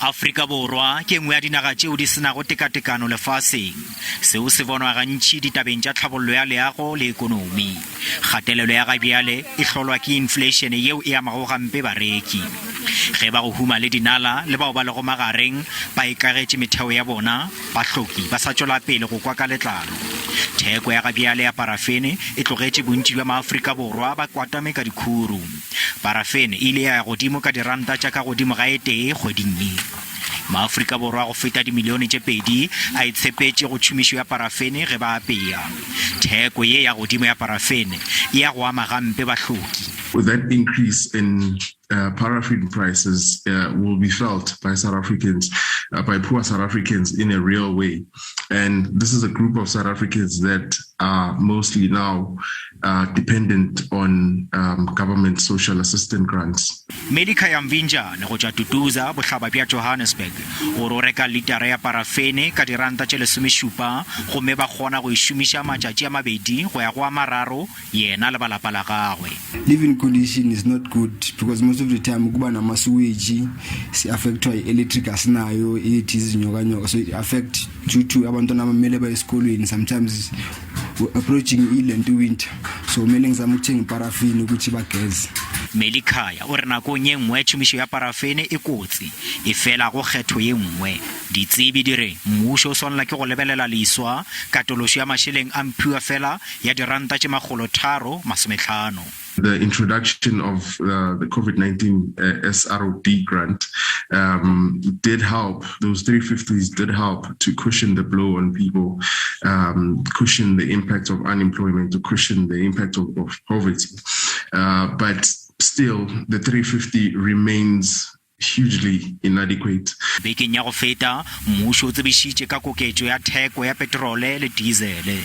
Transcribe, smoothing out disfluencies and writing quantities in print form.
Afrika Borwa ke nngwe ya dinaga tšeo di senago tekatekano lefaseng, seo se bonwa gantši ditabeng tša tlhabollo ya leago le ekonomi. Kgatelelo ya gabjale e hlolwa ke inflation yeo e amago gampe bareki. Ge ba go huma le dinala le bao ba lego magareng ba ikagetše metheo ya bona, bahloki ba sa tšwela pele go kwa ka letlalo. Theko ya gabjale ya parafene e tlogetše bontši bja maAfrika Borwa ba kwatame ka dikhuru. Parafene ile ya godimo ka diranta tša ka godimo ga e tee kgweding ye. maAfrika Borwa go feta dimilione tše 2 a itshepetše go tšhomišo ya parafene ge ba apea. Theko ye ya godimo ya parafene e ya go ama gampe bahloki. With that increase in paraffin prices will be felt by South Africans, by poor South Africans in a real way. And this is a group of South Africans that are mostly now dependent on government social assistance grants. Medica ya Mvinjane go tša Tutuza bohlaba bja Johannesburg o ro reka litara ya parafene ka diranta tše 17 gomme ba kgona go išomiša matšatši a 2 go ya go a 3 yena le balapa la gagwe. Living condition is not good because most of the time kuba nama sewage si affectwa electric asinayo it is nyoka so it affect due to abantwana abamele ba esikolweni sometimes approaching into winter so mele ngizama ukuthenga paraffin ukuthi bageze. Melikaya o re nakong ye nngwe tšhomišo ya parafene e kotsi e fela go kgetho ye nngwe. Ditsebi dire mmušo o swanela ke go lebelela leiswa katološo ya mašeleng a mphiwa fela ya diranta tše 350. The introduction of the COVID-19 SROD grant did help. Those 350s did help to cushion the blow on people, cushion the impact of unemployment, to cushion the impact of poverty. But still, the 350 remains hugely inadequate. Bekeng ya go feta mmušo o tsebišitše ka koketšo ya theko ya petrole le diesele.